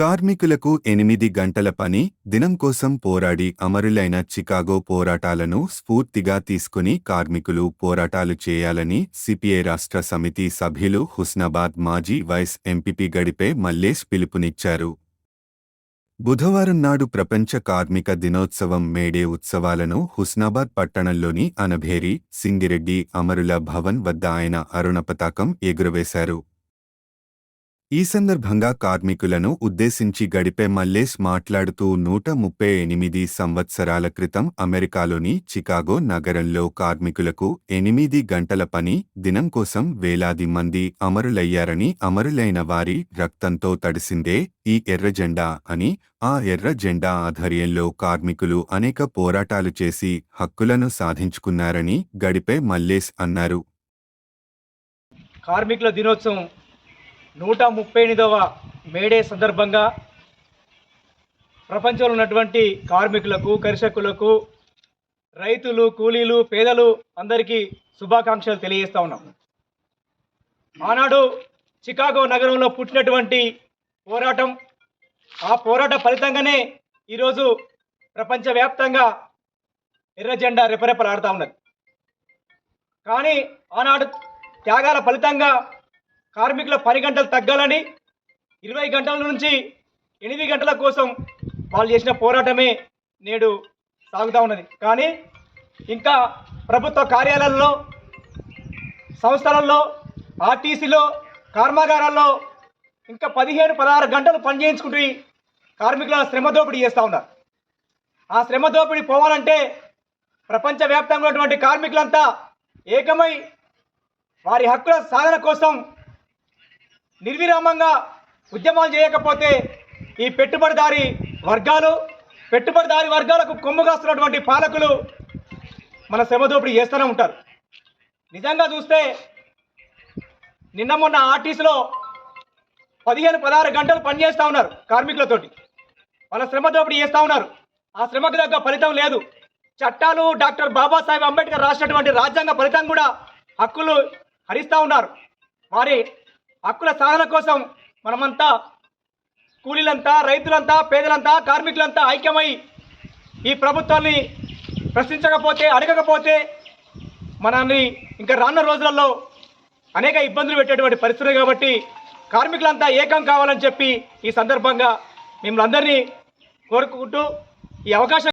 కార్మికులకు 8 గంటల పని దినం కోసం పోరాడి అమరులైన చికాగో పోరాటాలను స్ఫూర్తిగా తీసుకుని కార్మికులు పోరాటాలు చేయాలని సిపిఐ రాష్ట్ర సమితి సభ్యులు హుస్నాబాద్ మాజీ వైస్ ఎంపీ గడిపే మల్లేష్ పిలుపునిచ్చారు. బుధవారం నాడు ప్రపంచ కార్మిక దినోత్సవం మేడే ఉత్సవాలను హుస్నాబాద్ పట్టణంలోని అనభేరి సింగిరెడ్డి అమరుల భవన్ వద్ద ఆయన అరుణ పతాకం ఎగురవేశారు. ఈ సందర్భంగా కార్మికులను ఉద్దేశించి గడిపే మల్లేష్ మాట్లాడుతూ 138 సంవత్సరాల క్రితం అమెరికాలోని చికాగో నగరంలో కార్మికులకు 8 గంటల పని దినం కోసం వేలాది మంది అమరులయ్యారని, అమరులైన వారి రక్తంతో తడిసిందే ఈ ఎర్రజెండా అని, ఆ ఎర్ర జెండా ఆధ్వర్యంలో కార్మికులు అనేక పోరాటాలు చేసి హక్కులను సాధించుకున్నారని గడిపే మల్లేష్ అన్నారు. కార్మికుల దినోత్సవం 138వ మేడే సందర్భంగా ప్రపంచంలో ఉన్నటువంటి కార్మికులకు, కర్షకులకు, రైతులు, కూలీలు, పేదలు అందరికీ శుభాకాంక్షలు తెలియజేస్తా ఉన్నాం. ఆనాడు చికాగో నగరంలో పుట్టినటువంటి పోరాటం, ఆ పోరాట ఫలితంగానే ఈరోజు ప్రపంచవ్యాప్తంగా ఎర్ర జెండా రెపరెపలాడుతూ ఉన్నది. కానీ ఆనాడు త్యాగాల ఫలితంగా కార్మికుల పని గంటలు తగ్గాలని 20 గంటల నుంచి 8 గంటల కోసం వాళ్ళు చేసిన పోరాటమే నేడు సాగుతూ ఉన్నది. కానీ ఇంకా ప్రభుత్వ కార్యాలయాల్లో, సంస్థలలో, ఆర్టీసీలో, కర్మాగారాల్లో ఇంకా 15-16 గంటలు పని చేయించుకుంటూ కార్మికుల శ్రమ దోపిడీ చేస్తూ ఉన్నారు. ఆ శ్రమ దోపిడీ పోవాలంటే ప్రపంచవ్యాప్తంగా ఉన్నటువంటి కార్మికులంతా ఏకమై వారి హక్కుల సాధన కోసం నిర్విరామంగా ఉద్యమాలు చేయకపోతే ఈ పెట్టుబడిదారి వర్గాలకు కొమ్ముగాస్తున్నటువంటి పాలకులు మన శ్రమ దోపిడీ చేస్తూనే ఉంటారు. నిజంగా చూస్తే నిన్న మొన్న ఆర్టీసీలో 15-16 గంటలు పనిచేస్తూ ఉన్నారు కార్మికులతోటి. వాళ్ళ శ్రమ దోపిడీ చేస్తూ ఉన్నారు. ఆ శ్రమకు తగ్గ ఫలితం లేదు. చట్టాలు డాక్టర్ బాబాసాహెబ్ అంబేద్కర్ రాసినటువంటి రాజ్యాంగ ఫలితం కూడా హక్కులు హరిస్తూ ఉన్నారు. వారి హక్కుల సాధన కోసం మనమంతా కూలీలంతా, రైతులంతా, పేదలంతా, కార్మికులంతా ఐక్యమై ఈ ప్రభుత్వాన్ని ప్రశ్నించకపోతే, అడగకపోతే మనల్ని ఇంకా రానున్న రోజులలో అనేక ఇబ్బందులు పెట్టేటువంటి పరిస్థితులు. కాబట్టి కార్మికులంతా ఏకం కావాలని చెప్పి ఈ సందర్భంగా మిమ్మల్ని అందరినీ కోరుకుంటూ ఈ అవకాశం